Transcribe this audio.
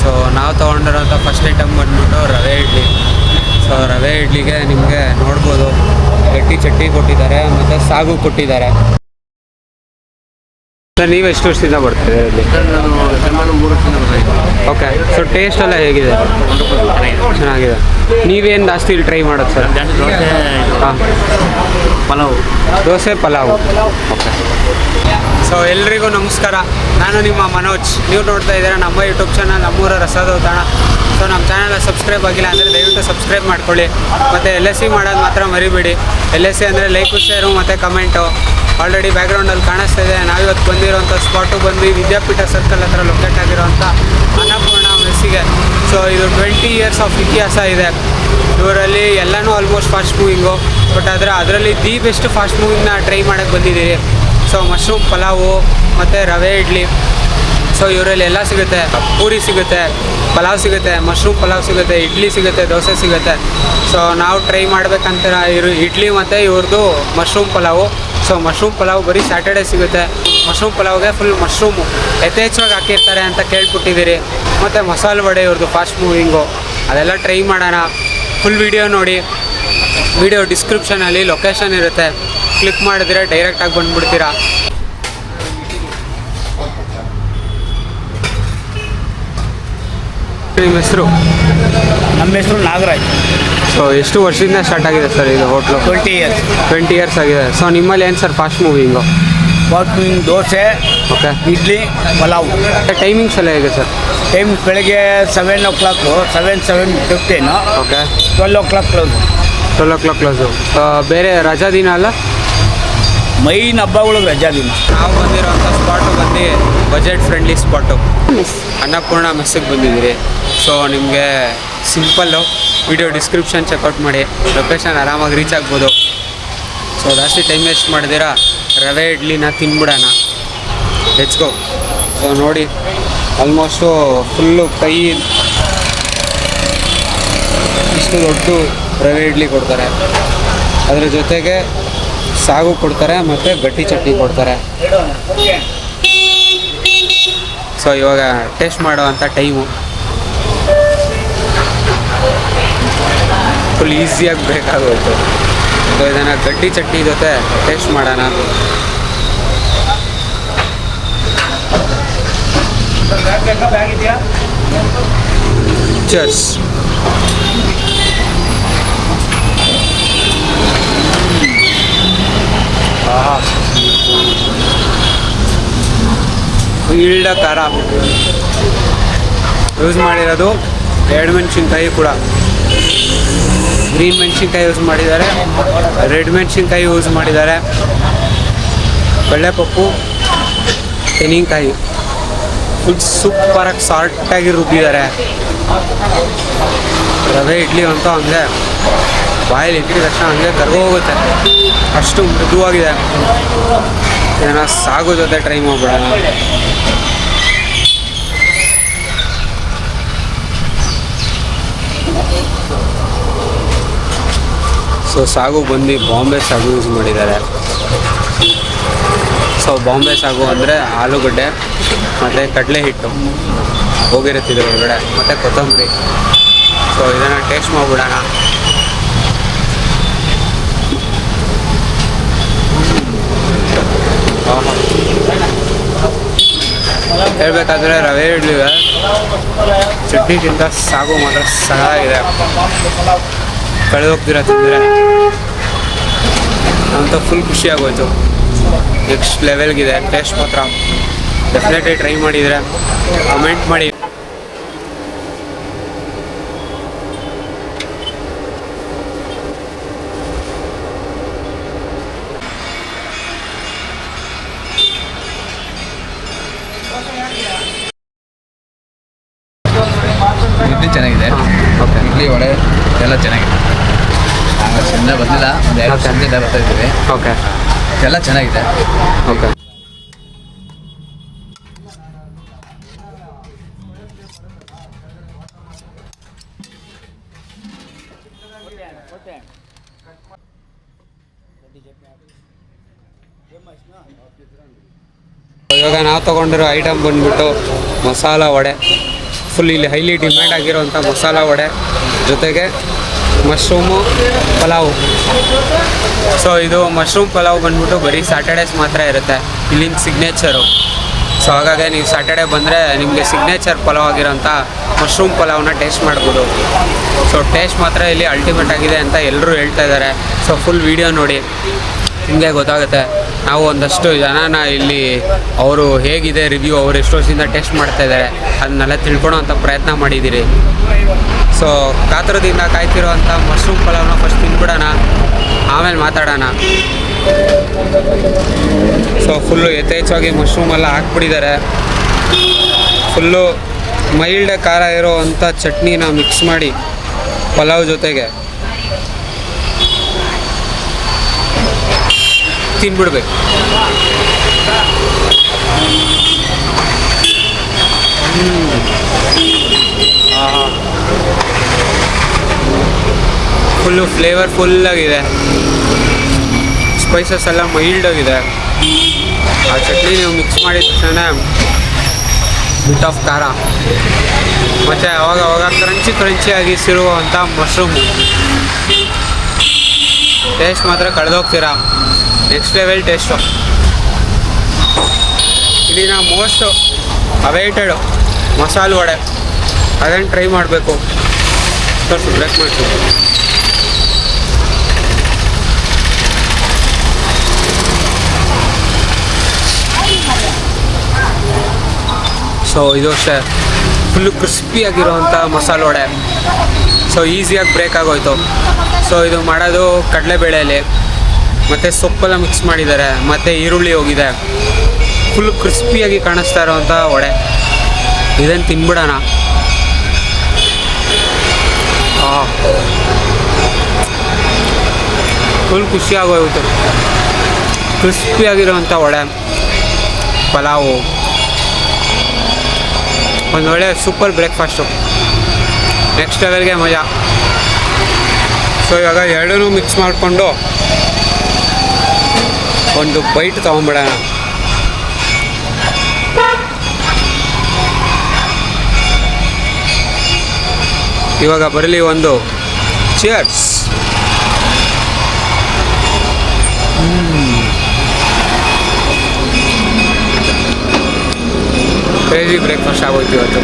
So ನಾವು ತೊಗೊಂಡಿರೋಂಥ first item ಬಂದ್ಬಿಟ್ಟು ರವೆ ಇಡ್ಲಿ. ಸೊ ರವೆ ಇಡ್ಲಿಗೆ ನಿಮಗೆ ನೋಡ್ಬೋದು ಗಟ್ಟಿ ಚಟ್ನಿ ಕೊಟ್ಟಿದ್ದಾರೆ ಮತ್ತು ಸಾಗು ಕೊಟ್ಟಿದ್ದಾರೆ. ಸರ್ ನೀವು ಎಷ್ಟು ವರ್ಷದಿಂದ ಬರ್ತೀರಿ ಇಲ್ಲಿ? ನಾನು 3 ವರ್ಷದಿಂದ ಬರ್ತಾಯಿದ್ದೆ. ಓಕೆ. ಸೊ ಟೇಸ್ಟ್ ಎಲ್ಲ ಹೇಗಿದೆ? ಚೆನ್ನಾಗಿದೆ. ನೀವೇನು ಜಾಸ್ತಿ ಇಲ್ಲಿ ಟ್ರೈ ಮಾಡೋದು ಸರ್? ದೋಸೆ, ಹಾಂ, ಪಲಾವು. ದೋಸೆ ಪಲಾವು. ಓಕೆ. ಸೊ ಎಲ್ರಿಗೂ ನಮಸ್ಕಾರ, ನಾನು ನಿಮ್ಮ ಮನೋಜ್. ನೀವು ನೋಡ್ತಾ ಇದ್ದೀರಾ ನಮ್ಮ ಯೂಟ್ಯೂಬ್ ಚಾನಲ್ ನಮ್ಮೂರ ರಸದೌತಣ. ಸೊ ನಮ್ಮ ಚಾನಲ್ ಸಬ್ಸ್ಕ್ರೈಬ್ ಆಗಿಲ್ಲ ಅಂದರೆ ದಯವಿಟ್ಟು ಸಬ್ಸ್ಕ್ರೈಬ್ ಮಾಡ್ಕೊಳ್ಳಿ. ಮತ್ತು LSC ಮಾಡೋದು ಮಾತ್ರ ಮರಿಬೇಡಿ. LSC ಅಂದರೆ ಲೈಕು, ಶೇರು ಮತ್ತು ಕಮೆಂಟು. ಆಲ್ರೆಡಿ ಬ್ಯಾಕ್ಗ್ರೌಂಡಲ್ಲಿ ಕಾಣಿಸ್ತಾ ಇದೆ. ನಾವಿವತ್ತು ಬಂದಿರೋಂಥ ಸ್ಪಾಟು ಬಂದು ವಿದ್ಯಾಪೀಠ ಸರ್ಕಲ್ ಹತ್ರ ಲೊಕೇಟ್ ಆಗಿರೋಂಥ ಅನ್ನಪೂರ್ಣ ಮೆಸ್ಸಿಗೆ. ಸೊ ಇದು 20 ಇಯರ್ಸ್ ಆಫ್ ಇತಿಹಾಸ ಇದೆ. ಇವರಲ್ಲಿ ಎಲ್ಲನೂ ಆಲ್ಮೋಸ್ಟ್ ಫಾಸ್ಟ್ ಮೂವಿಂಗು, ಬಟ್ ಅದರಲ್ಲಿ ದಿ ಬೆಸ್ಟ್ ಫಾಸ್ಟ್ ಮೂವಿಂಗ್ನ ಟ್ರೈ ಮಾಡೋಕ್ಕೆ ಬಂದಿದ್ದೀರಿ. ಸೊ ಮಶ್ರೂಮ್ ಪಲಾವು ಮತ್ತು ರವೆ ಇಡ್ಲಿ. ಸೊ ಇವರಲ್ಲಿ ಎಲ್ಲ ಸಿಗುತ್ತೆ. ಪೂರಿ ಸಿಗುತ್ತೆ, ಪಲಾವ್ ಸಿಗುತ್ತೆ, ಮಶ್ರೂಮ್ ಪಲಾವ್ ಸಿಗುತ್ತೆ, ಇಡ್ಲಿ ಸಿಗುತ್ತೆ, ದೋಸೆ ಸಿಗುತ್ತೆ. ಸೊ ನಾವು ಟ್ರೈ ಮಾಡ್ಬೇಕಂತ ಇಡ್ಲಿ ಮತ್ತು ಇವ್ರದ್ದು mushroom pulao. So mushroom pulao ಬರೀ ಸ್ಯಾಟರ್ಡೇ ಸಿಗುತ್ತೆ. ಮಶ್ರೂಮ್ ಪಲಾವ್ಗೆ ಫುಲ್ ಮಶ್ರೂಮು ಯಥೇಚ್ಛವಾಗಿ ಹಾಕಿರ್ತಾರೆ ಅಂತ ಕೇಳ್ಬಿಟ್ಟಿದ್ದೀರಿ. ಮತ್ತು ಮಸಾಲೆ ವಡೆ ಇವ್ರದ್ದು ಫಾಸ್ಟ್ ಮೂವಿಂಗು, ಅದೆಲ್ಲ ಟ್ರೈ ಮಾಡೋಣ. ಫುಲ್ ವಿಡಿಯೋ ನೋಡಿ. ವಿಡಿಯೋ ಡಿಸ್ಕ್ರಿಪ್ಷನಲ್ಲಿ ಲೊಕೇಶನ್ ಇರುತ್ತೆ, ಕ್ಲಿಕ್ ಮಾಡಿದ್ರೆ ಡೈರೆಕ್ಟಾಗಿ ಬಂದುಬಿಡ್ತೀರಾ. ನಿಮ್ಮ ಹೆಸರು? ನಮ್ಮ ಹೆಸರು ನಾಗರಾಜ್. ಸೊ ಎಷ್ಟು ವರ್ಷದಿಂದ ಸ್ಟಾರ್ಟ್ ಆಗಿದೆ ಸರ್ ಇದು ಹೋಟ್ಲು? 20 ಇಯರ್ಸ್ ಆಗಿದೆ. ಸೊ ನಿಮ್ಮಲ್ಲಿ ಏನು sir fast moving? Dosa, okay, idli, pulao. Timings ಎಲ್ಲ ಹೇಗೆ ಸರ್? ಟೈಮ್ ಬೆಳಗ್ಗೆ 7 o'clock, 7:15. Okay. 12 o'clock close. 12 o'clock close. ಬೇರೆ ರಜಾ ದಿನ ಅಲ್ಲ? ಮೈನ್ ಹಬ್ಬಗಳಿಗೆ ರಜಾ ದಿನ. ನಾವು ಬಂದಿರೋಂಥ ಸ್ಪಾಟು ಬಂದು ಬಜೆಟ್ ಫ್ರೆಂಡ್ಲಿ ಸ್ಪಾಟು, ಅನ್ನಪೂರ್ಣ ಮೆಸ್ಸಿಗೆ ಬಂದಿದ್ದೀರಿ. ಸೊ ನಿಮಗೆ ಸಿಂಪಲ್ಲು, ವಿಡಿಯೋ ಡಿಸ್ಕ್ರಿಪ್ಷನ್ ಚೆಕ್ಔಟ್ ಮಾಡಿ, ಲೊಕೇಶನ್ ಆರಾಮಾಗಿ ರೀಚ್ ಆಗ್ಬೋದು. ಸೊ ಜಾಸ್ತಿ ಟೈಮ್ ವೇಸ್ಟ್ ಮಾಡಿದಿರಾ ರವೆ ಇಡ್ಲಿನ ತಿನ್ಬಿಡೋಣ. Let's go. ಸೊ ನೋಡಿ, ಆಲ್ಮೋಸ್ಟು ಫುಲ್ಲು ಕೈ ಇಷ್ಟು ದೊಡ್ಡ ರವೆ ಇಡ್ಲಿ ಕೊಡ್ತಾರೆ. ಅದರ ಜೊತೆಗೆ ಸಾಗು ಕೊಡ್ತಾರೆ ಮತ್ತು ಗಟ್ಟಿ ಚಟ್ನಿ ಕೊಡ್ತಾರೆ. ಸೊ ಇವಾಗ ಟೇಸ್ಟ್ ಮಾಡುವಂಥ ಟೈಮು. ಫುಲ್ ಈಸಿಯಾಗಿ ಬೇಕಾಗೋಯ್ತು. ಸೊ ಇದನ್ನು ಗಟ್ಟಿ ಚಟ್ನಿ ಜೊತೆ ಟೇಸ್ಟ್ ಮಾಡೋಣ. ಚರ್ಸ್. ಇಳ್ಳ ಖಾರ ಯೂಸ್ ಮಾಡಿರೋದು. 2 ಮೆಣಸಿನ್ಕಾಯಿ ಕೂಡ, ಗ್ರೀನ್ ಮೆಣಸಿನ್ಕಾಯಿ ಯೂಸ್ ಮಾಡಿದ್ದಾರೆ, ರೆಡ್ ಮೆಣಸಿನ್ಕಾಯಿ ಯೂಸ್ ಮಾಡಿದ್ದಾರೆ, ಕಡಲೆಪಪ್ಪು, ತೆಂಗಿನಕಾಯಿ. ಫುಲ್ ಸೂಪರಾಗಿ ಸಾಲ್ಟಾಗಿ ರುಬ್ಬಿದ್ದಾರೆ. ರವೆ ಇಡ್ಲಿ ಅಂತೂ ಹಂಗೆ ಬಾಯಲ್ಲಿ ಇಟ್ಟಿದ ತಕ್ಷಣ ಹಂಗೆ ಕರ್ಗೋಗುತ್ತೆ, ಅಷ್ಟು ಮೃದುವಾಗಿದೆ. ಇದನ್ನು ಸಾಗು ಜೊತೆ ಟ್ರೈ ಮಾಡ್ಬಿಡೋಣ. ಸೊ ಸಾಗು ಬಂದು ಬಾಂಬೆ ಸಾಗು ಯೂಸ್ ಮಾಡಿದ್ದಾರೆ. ಸೊ ಬಾಂಬೆ ಸಾಗು ಅಂದರೆ ಆಲೂಗಡ್ಡೆ ಮತ್ತು ಕಡಲೆ ಹಿಟ್ಟು ಹೋಗಿರುತ್ತೆ ಇದ್ರ ಒಳಗಡೆ, ಮತ್ತು ಕೊತ್ತಂಬರಿ. ಸೊ ಇದನ್ನು ಟೇಸ್ಟ್ ಮಾಡಿಬಿಡೋಣ. ಹೇಳ್ಬೇಕಾದ್ರೆ ರವೆ ಇಡ್ಲಿಗೆ ಚಟ್ನಿಗಿಂತ ಸಾಗು ಮಾತ್ರ ಚೆನ್ನಾಗಿದೆ. ಕಳೆದೋಗ್ತೀರ ತಿಂದರೆ ಅಂತ ಫುಲ್ ಖುಷಿಯಾಗೋಯ್ತು. ನೆಕ್ಸ್ಟ್ ಲೆವೆಲ್ಗಿದೆ ಟೇಸ್ಟ್ ಮಾತ್ರ. ಡೆಫಿನೆಟ್ಲಿ ಟ್ರೈ ಮಾಡಿದರೆ ಕಮೆಂಟ್ ಮಾಡಿ. ಇಡ್ಲಿ ಚೆನ್ನಾಗಿದೆ. ಓಕೆ. ಇಡ್ಲಿ ವಡೆ ಎಲ್ಲ ಚೆನ್ನಾಗಿದೆ. ನಾವು ಸುಮ್ಮನೆ ಬಂದಿಲ್ಲ, ಒಂದು 2 ವರ್ಷದಿಂದ ಬರ್ತಾ ಇದ್ದೀವಿ. ಓಕೆ. ಎಲ್ಲ ಚೆನ್ನಾಗಿದೆ. ಓಕೆ. ಇವಾಗ ನಾವು ತೊಗೊಂಡಿರೋ ಐಟಮ್ ಬಂದ್ಬಿಟ್ಟು ಮಸಾಲ ವಡೆ. ಫುಲ್ ಇಲ್ಲಿ ಹೈಲಿ ಡಿಮ್ಯಾಂಡ್ ಆಗಿರೋವಂಥ ಮಸಾಲ ವಡೆ ಜೊತೆಗೆ ಮಶ್ರೂಮು ಪಲಾವು. ಸೊ ಇದು ಮಶ್ರೂಮ್ ಪಲಾವ್ ಬಂದ್ಬಿಟ್ಟು ಬರೀ ಸ್ಯಾಟರ್ಡೇಸ್ ಮಾತ್ರ ಇರುತ್ತೆ, ಇಲ್ಲಿನ ಸಿಗ್ನೇಚರು. ಸೊ ಹಾಗಾಗಿ ನೀವು ಸ್ಯಾಟರ್ಡೇ ಬಂದರೆ ನಿಮಗೆ ಸಿಗ್ನೇಚರ್ ಪಲಾವ್ ಆಗಿರೋಂಥ ಮಶ್ರೂಮ್ ಪಲಾವ್ನ ಟೇಸ್ಟ್ ಮಾಡ್ಬೋದು. ಸೊ ಟೇಸ್ಟ್ ಮಾತ್ರ ಇಲ್ಲಿ ಅಲ್ಟಿಮೇಟ್ ಆಗಿದೆ ಅಂತ ಎಲ್ಲರೂ ಹೇಳ್ತಾ ಇದ್ದಾರೆ. ಸೊ ಫುಲ್ ವೀಡಿಯೋ ನೋಡಿ ನಿಮಗೆ ಗೊತ್ತಾಗುತ್ತೆ. ನಾವು ಒಂದಷ್ಟು ಜನನ ಇಲ್ಲಿ ಅವರು ಹೇಗಿದೆ ರಿವ್ಯೂ, ಅವರು ಎಷ್ಟು ವರ್ಷದಿಂದ ಟೇಸ್ಟ್ ಮಾಡ್ತಾ ಇದ್ದಾರೆ ಅದನ್ನೆಲ್ಲ ತಿಳ್ಕೊಳೋ ಅಂಥ ಪ್ರಯತ್ನ ಮಾಡಿದ್ದೀರಿ. ಸೊ ಕಾತರದಿಂದ ಕಾಯ್ತಿರೋವಂಥ ಮಶ್ರೂಮ್ ಪಲಾವ್ನ ಫಸ್ಟ್ ತಿಂದ್ಬಿಡೋಣ, ಆಮೇಲೆ ಮಾತಾಡೋಣ. ಸೊ ಫುಲ್ಲು ಯಥೇಚ್ಛವಾಗಿ ಮಶ್ರೂಮೆಲ್ಲ ಹಾಕ್ಬಿಟ್ಟಿದ್ದಾರೆ. ಫುಲ್ಲು ಮೈಲ್ಡ್ ಖಾರ ಇರೋವಂಥ ಚಟ್ನಿನ ಮಿಕ್ಸ್ ಮಾಡಿ ಪಲಾವ್ ಜೊತೆಗೆ ತಿನ್ಬಿಡ್ಬೇಕು. ಫುಲ್ಲು ಫ್ಲೇವರ್ಫುಲ್ಲಾಗಿದೆ, ಸ್ಪೈಸಸ್ ಎಲ್ಲ ಮೈಲ್ಡ್ ಆಗಿದೆ. ಆ ಚಟ್ನಿ ನೀವು ಮಿಕ್ಸ್ ಮಾಡಿದ ತಕ್ಷಣ ಬಿಟ್ ಆಫ್ ಖಾರ ಮತ್ತು ಅವಾಗ ಕ್ರಂಚಿಯಾಗಿ ಸಿರುವಂಥ ಮಶ್ರೂಮು ಟೇಸ್ಟ್ ಮಾತ್ರ ಕಳೆದೋಗ್ತೀರಾ. Next level taste. ಇಲ್ಲಿನ ಮೋಸ್ಟು ಅವೈಟೆಡು ಮಸಾಲೆ ವಡೆ, ಅದನ್ನು ಟ್ರೈ ಮಾಡಬೇಕು. ಸ್ವಲ್ಪ ಬ್ರೇಕ್ ಮಾಡ್ತೀವಿ. ಸೊ ಇದು ಅಷ್ಟೇ ಫುಲ್ಲು ಕ್ರಿಸ್ಪಿಯಾಗಿರೋವಂಥ ಮಸಾಲೆ ವಡೆ. ಸೊ ಈಸಿಯಾಗಿ ಬ್ರೇಕ್ ಆಗೋಯ್ತು. ಸೊ ಇದು ಮಾಡೋದು ಕಡಲೆಬೇಳೆಯಲ್ಲಿ ಮತ್ತು ಸೊಪ್ಪೆಲ್ಲ ಮಿಕ್ಸ್ ಮಾಡಿದ್ದಾರೆ, ಮತ್ತು ಈರುಳ್ಳಿ ಹೋಗಿದೆ. ಫುಲ್ ಕ್ರಿಸ್ಪಿಯಾಗಿ ಕಾಣಿಸ್ತಾ ಇರೋವಂಥ ವಡೆ. ಇದನ್ನು ತಿನ್ಬಿಡೋಣ. ಫುಲ್ ಖುಷಿಯಾಗೋಯ್ತು. ಕ್ರಿಸ್ಪಿಯಾಗಿರೋವಂಥ ವಡೆ, ಪಲಾವು, ಒಂದು ಒಳ್ಳೆ ಸೂಪರ್ ಬ್ರೇಕ್ಫಾಸ್ಟು, ನೆಕ್ಸ್ಟ್ ಲೆವೆಲ್ಗೆ ಮಜಾ. ಸೊ ಇವಾಗ ಎರಡೂ ಮಿಕ್ಸ್ ಮಾಡಿಕೊಂಡು ಒಂದು ಬೈಟ್ ತೊಗೊಂಬಿಡೋಣ. ಇವಾಗ ಬರಲಿ ಒಂದು ಚಿಯರ್ಸ್. ಕ್ರೇಜಿ ಬ್ರೇಕ್ಫಾಸ್ಟ್ ಆಗೋಯ್ತು ಇವತ್ತು.